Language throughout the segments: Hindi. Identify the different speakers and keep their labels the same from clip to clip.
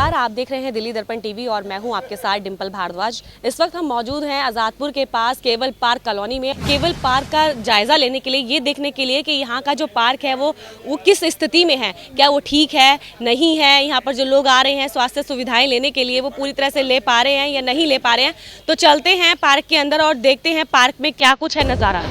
Speaker 1: नमस्कार, आप देख रहे हैं दिल्ली दर्पण टीवी और मैं हूं आपके साथ डिंपल भारद्वाज। इस वक्त हम मौजूद हैं आज़ादपुर के पास केवल पार्क कॉलोनी में। केवल पार्क का जायजा लेने के लिए, ये देखने के लिए कि यहाँ का जो पार्क है वो किस स्थिति में है, क्या वो ठीक है नहीं है, यहाँ पर जो लोग आ रहे हैं स्वास्थ्य सुविधाएं लेने के लिए वो पूरी तरह से ले पा रहे हैं या नहीं ले पा रहे हैं। तो चलते हैं पार्क के अंदर और देखते हैं पार्क में क्या कुछ है नज़ारा।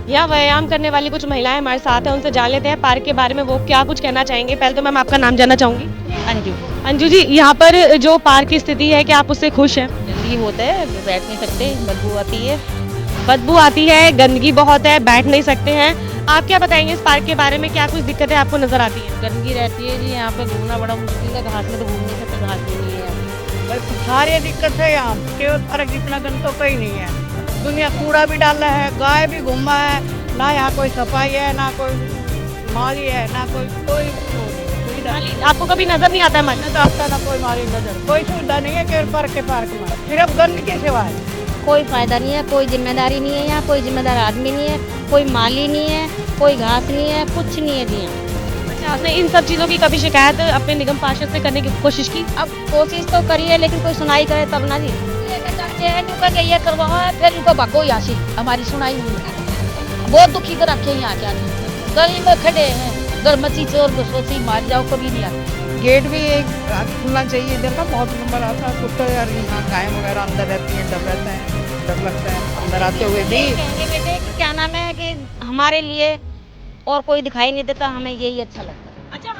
Speaker 1: यहाँ व्यायाम करने वाली कुछ महिलाएं हमारे साथ हैं, उनसे जान लेते हैं पार्क के बारे में वो क्या कुछ कहना चाहेंगे। पहले तो मैम आपका नाम जानना चाहूंगी।
Speaker 2: अंजू।
Speaker 1: अंजू जी, यहाँ पर जो पार्क की स्थिति है क्या आप उससे खुश हैं?
Speaker 2: गंदगी होता है, बैठ नहीं सकते, बदबू आती है।
Speaker 1: बदबू आती है, गंदगी बहुत है, बैठ नहीं सकते हैं। आप क्या बताएंगे इस पार्क के बारे में, क्या कुछ दिक्कतें आपको नजर आती है?
Speaker 2: गंदगी रहती है जी, यहाँ पे घूमना बड़ा मुश्किल है, घास में तो घूम नहीं सकते, घास भी नहीं है।
Speaker 3: बस सारी दिक्कत है यहाँ, केवल पार्क जितना गंद तो कहीं नहीं है। दुनिया कूड़ा भी डाल रहा है, गाय भी घूमा है, ना यहाँ कोई सफाई है, ना कोई माली है, ना कोई सुविधा।
Speaker 1: आपको कभी नजर नहीं आता है मन?
Speaker 3: न तो आता ना कोई माली नजर, कोई सुविधा नहीं है केवल पार्क में, सिर्फ गंद के सिवाय।
Speaker 2: कोई फायदा नहीं है, कोई जिम्मेदारी नहीं है, यहाँ कोई जिम्मेदार आदमी नहीं है, कोई माली नहीं है, कोई घास नहीं है, कुछ नहीं है जी यहाँ।
Speaker 1: अच्छा, आपने इन सब चीज़ों की कभी शिकायत अपने निगम पार्षद से करने की कोशिश की?
Speaker 2: अब कोशिश तो करी है लेकिन कोई सुनाई करे तब ना जी। ये करवाओ फिर इनको भगो यहाँ से, हमारी सुनाई नहीं है। बहुत दुखी कर रखे यहाँ क्या नहीं, गली में खड़े हैं, गर्मची चोर सोची मार जाओ, कभी नहीं आते।
Speaker 3: गेट भी एक खुलना चाहिए, इधर का बहुत नंबर आता है कुत्ते यार, यहाँ गाय वगैरह अंदर रहती हैं, डर रहता है, डर लगता है अंदर आते हुए भी।
Speaker 2: कहेंगे बेटे कि क्या नाम है कि हमारे लिए और कोई दिखाई नहीं देता, हमें यही अच्छा लगता है।
Speaker 1: अच्छा,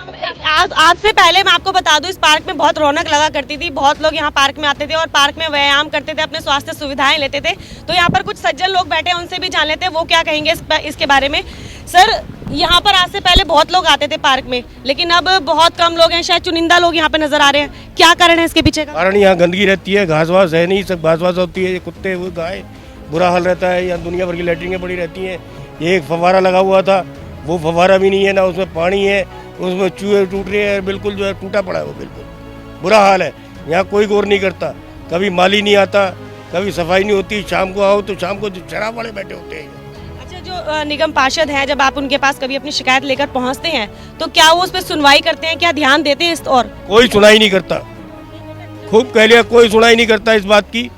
Speaker 1: आज से पहले मैं आपको बता दूं, इस पार्क में बहुत रौनक लगा करती थी, बहुत लोग यहाँ पार्क में आते थे और पार्क में व्यायाम करते थे, अपने स्वास्थ्य सुविधाएं लेते थे। तो यहाँ पर कुछ सज्जन लोग बैठे हैं, उनसे भी जान लेते हैं वो क्या कहेंगे इसके बारे में। सर, यहाँ पर आज से पहले बहुत लोग आते थे पार्क में, लेकिन अब बहुत कम लोग हैं, शायद चुनिंदा लोग यहाँ पे नजर आ रहे हैं। क्या कारण है इसके पीछे का?
Speaker 4: कारण यहाँ गंदगी रहती है, घास वास है नहीं, सब घास वास होती है, ये कुत्ते वो गाय, बुरा हाल रहता है। यहाँ दुनिया भर की लैट्रिनें पड़ी रहती हैं। ये एक फव्वारा लगा हुआ था, वो फव्वारा भी नहीं है, ना उसमें पानी है, उसमें चूहे टूट रहे हैं, बिल्कुल जो है टूटा पड़ा है वो, बिल्कुल बुरा हाल है। यहाँ कोई गौर नहीं करता, कभी माली नहीं आता, कभी सफाई नहीं होती। शाम को आओ तो शाम को शराब वाले बैठे होते हैं।
Speaker 1: अच्छा, जो निगम पार्षद हैं, जब आप उनके पास कभी अपनी शिकायत लेकर पहुँचते हैं तो क्या वो उस पर सुनवाई करते हैं, क्या ध्यान देते हैं? और
Speaker 4: कोई सुनाई नहीं करता, खूब कह लिया, कोई सुनाई नहीं करता इस बात की।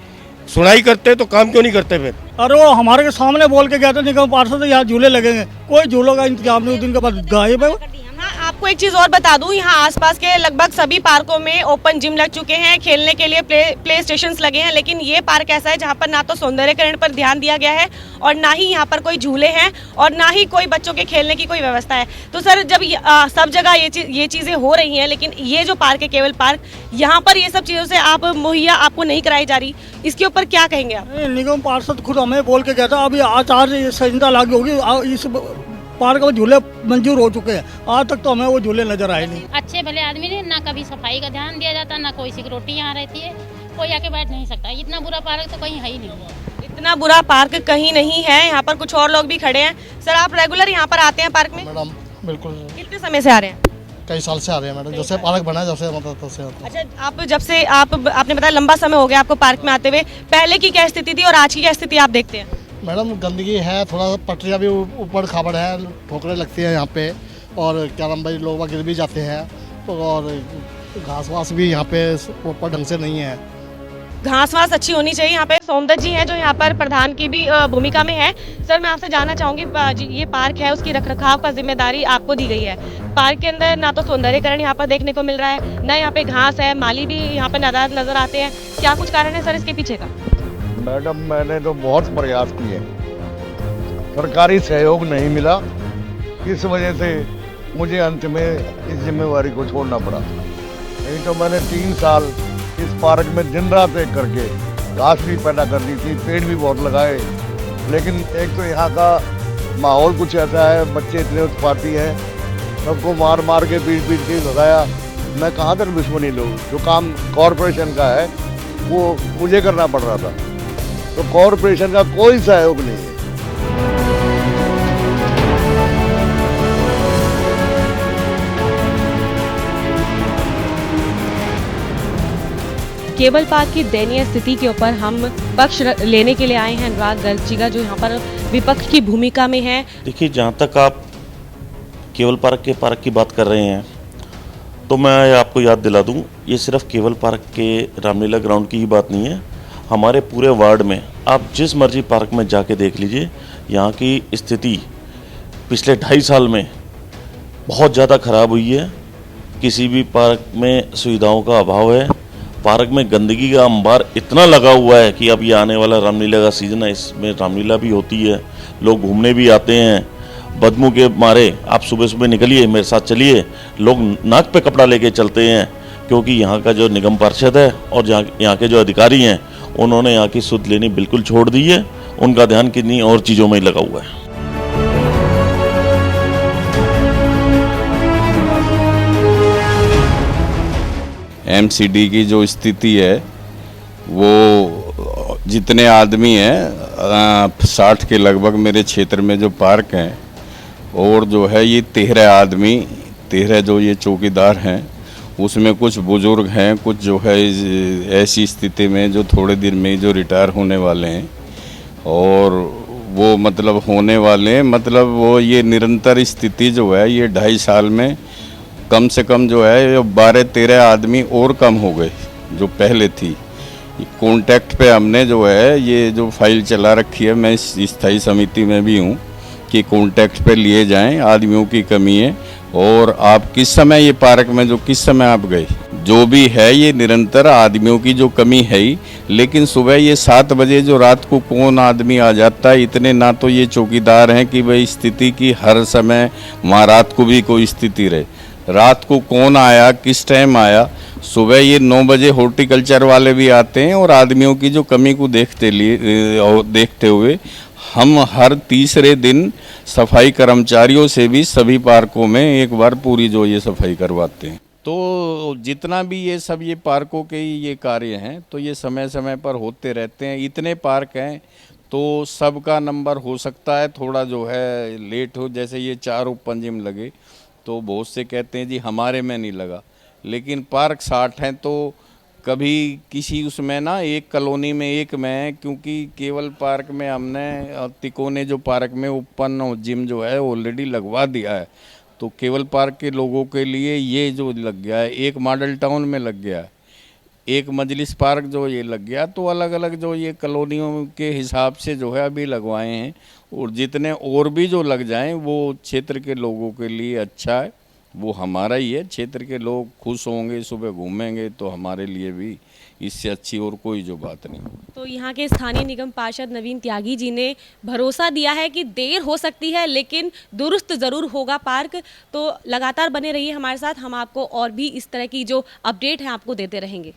Speaker 4: सुनाई करते तो काम क्यों नहीं करते फिर?
Speaker 5: अरे वो हमारे के सामने बोल के गया था निगम पार्षद, यहाँ झूले लगेंगे, कोई झूलों का इंतजाम नहीं, उस दिन के बाद गायब है।
Speaker 1: हाँ, आपको एक चीज और बता दूं, यहाँ आसपास के लगभग सभी पार्कों में ओपन जिम लग चुके हैं, खेलने के लिए प्ले स्टेशंस लगे हैं, लेकिन ये पार्क ऐसा है जहाँ पर ना तो सौंदर्यकरण पर ध्यान दिया गया है और ना ही यहाँ पर कोई झूले हैं और ना ही कोई बच्चों के खेलने की कोई व्यवस्था है। तो सर, जब सब जगह ये चीजें हो रही हैं, लेकिन ये जो पार्क है केवल पार्क, यहाँ पर ये सब चीजों से आप मुहैया आपको नहीं कराई जा रही, इसके ऊपर क्या कहेंगे आप?
Speaker 5: निगम पार्षद खुद हमें बोल के गया था, अभी आचार्य संहिता लागू होगी, इस पार्क में झूले मंजूर हो चुके हैं, आज तक तो हमें वो झूले नजर आए नहीं।
Speaker 6: अच्छे भले आदमी ने, ना कभी सफाई का ध्यान दिया जाता, ना कोई सिक्योरिटी यहाँ रहती है, कोई आके बैठ नहीं सकता। इतना बुरा पार्क तो कहीं है ही नहीं।
Speaker 1: इतना बुरा पार्क कहीं नहीं है। यहाँ पर कुछ और लोग भी खड़े हैं। सर, आप रेगुलर यहाँ पर आते हैं पार्क में?
Speaker 7: मैडम बिल्कुल,
Speaker 1: कितने समय से आ रहे हैं?
Speaker 7: कई साल से आ रहे हैं मैडम, जब से पार्क बना है जब से मतलब तब से आते हैं।
Speaker 1: अच्छा, आप जब से आपने बताया लंबा समय हो गया आपको पार्क में आते हुए, पहले की क्या स्थिति थी और आज की क्या स्थिति आप देखते हैं?
Speaker 7: मैडम गंदगी है, थोड़ा सा पटरियाँ भी ऊपर खाबड़ है, ठोकरें लगती हैं यहाँ पे, और क्या नाम भाई लोग गिर भी जाते हैं, और घास वास भी यहाँ पे ऊपर ढंग से नहीं है।
Speaker 1: घास वास अच्छी होनी चाहिए। यहाँ पे सौंदर्य जी हैं जो यहाँ पर प्रधान की भी भूमिका में है। सर, मैं आपसे जानना चाहूँगी, ये पार्क है, उसकी रखरखाव का जिम्मेदारी आपको दी गई है। पार्क के अंदर ना तो सौंदर्यकरण यहाँ पर देखने को मिल रहा है, ना यहाँ पे घास है, माली भी यहाँ पे नजर आते हैं। क्या कुछ कारण है सर इसके पीछे का?
Speaker 8: मैडम, मैंने तो बहुत प्रयास किए, सरकारी सहयोग नहीं मिला, इस वजह से मुझे अंत में इस जिम्मेवारी को छोड़ना पड़ा। नहीं तो मैंने 3 साल इस पार्क में दिन रात एक करके घास भी पैदा कर दी थी, पेड़ भी बहुत लगाए, लेकिन एक तो यहाँ का माहौल कुछ ऐसा है, बच्चे इतने उत्पाती हैं, सबको मार मार के पीट के भगाया। मैं कहाँ तक दुश्मनी लूँ? जो काम कॉरपोरेशन का है वो मुझे करना पड़ रहा था, तो कॉरपोरेशन का कोई सहयोग नहीं है।
Speaker 1: केवल पार्क की दयनीय स्थिति के ऊपर हम पक्ष लेने के लिए आए हैं। अनुराग गर्जीगा जो यहाँ पर विपक्ष की भूमिका में है।
Speaker 9: देखिए, जहाँ तक आप केवल पार्क की बात कर रहे हैं, तो मैं आपको याद दिला दूं, ये सिर्फ केवल पार्क के रामलीला ग्राउंड की ही बात नहीं है। हमारे पूरे वार्ड में आप जिस मर्जी पार्क में जाके देख लीजिए, यहाँ की स्थिति पिछले 2.5 साल में बहुत ज़्यादा ख़राब हुई है। किसी भी पार्क में सुविधाओं का अभाव है। पार्क में गंदगी का अंबार इतना लगा हुआ है कि अब ये आने वाला रामलीला का सीज़न है, इसमें रामलीला भी होती है, लोग घूमने भी आते हैं। बदबू के मारे आप सुबह सुबह निकलिए, मेरे साथ चलिए, लोग नाक पे कपड़ा लेके चलते हैं, क्योंकि यहाँ का जो निगम पार्षद है और यहाँ के जो अधिकारी हैं, उन्होंने यहाँ की सुध लेनी बिल्कुल छोड़ दी है। उनका ध्यान किन्हीं और चीज़ों में ही लगा हुआ है।
Speaker 10: एमसीडी की जो स्थिति है, वो जितने आदमी हैं 60 के लगभग मेरे क्षेत्र में जो पार्क हैं, और जो है ये 13 जो ये चौकीदार हैं, उसमें कुछ बुजुर्ग हैं, कुछ जो है ऐसी स्थिति में जो थोड़े दिन में जो रिटायर होने वाले हैं, और वो मतलब होने वाले हैं, मतलब वो ये निरंतर स्थिति जो है ये 2.5 साल में कम से कम जो है 12-13 आदमी और कम हो गए जो पहले थी। कॉन्टैक्ट पे हमने जो है ये जो फाइल चला रखी है, मैं इस स्थायी समिति में भी हूँ, कि कॉन्टैक्ट पे लिए जाएं, आदमियों की कमी है। और आप किस समय ये पार्क में जो किस समय आप गए, जो भी है ये निरंतर आदमियों की जो कमी है ही। लेकिन सुबह ये 7 बजे जो रात को कौन आदमी आ जाता है, इतने ना तो ये चौकीदार हैं कि भाई स्थिति की हर समय वहाँ रात को भी कोई स्थिति रहे। रात को कौन आया, किस टाइम आया। सुबह ये 9 बजे हॉर्टिकल्चर वाले भी आते हैं, और आदमियों की जो कमी को देखते हुए हम हर तीसरे दिन सफाई कर्मचारियों से भी सभी पार्कों में एक बार पूरी जो ये सफाई करवाते हैं। तो जितना भी ये सब ये पार्कों के ये कार्य हैं, तो ये समय समय पर होते रहते हैं। इतने पार्क हैं तो सबका नंबर हो सकता है थोड़ा जो है लेट हो। जैसे ये 4 ओपन जिम लगे, तो बहुत से कहते हैं जी हमारे में नहीं लगा, लेकिन पार्क 60 हैं, तो कभी किसी उसमें ना एक कॉलोनी में एक में, क्योंकि केवल पार्क में हमने तिकोने जो पार्क में ओपन जिम जो है ऑलरेडी लगवा दिया है, तो केवल पार्क के लोगों के लिए ये जो लग गया है, एक मॉडल टाउन में लग गया है, एक मजलिस पार्क जो ये लग गया, तो अलग अलग जो ये कॉलोनियों के हिसाब से जो है अभी लगवाए हैं। और जितने और भी जो लग जाएं वो क्षेत्र के लोगों के लिए अच्छा है, वो हमारा ही है। क्षेत्र के लोग खुश होंगे, सुबह घूमेंगे, तो हमारे लिए भी इससे अच्छी और कोई जो बात नहीं।
Speaker 1: तो यहाँ के स्थानीय निगम पार्षद नवीन त्यागी जी ने भरोसा दिया है कि देर हो सकती है लेकिन दुरुस्त ज़रूर होगा पार्क। तो लगातार बने रहिए हमारे साथ, हम आपको और भी इस तरह की जो अपडेट है आपको देते रहेंगे।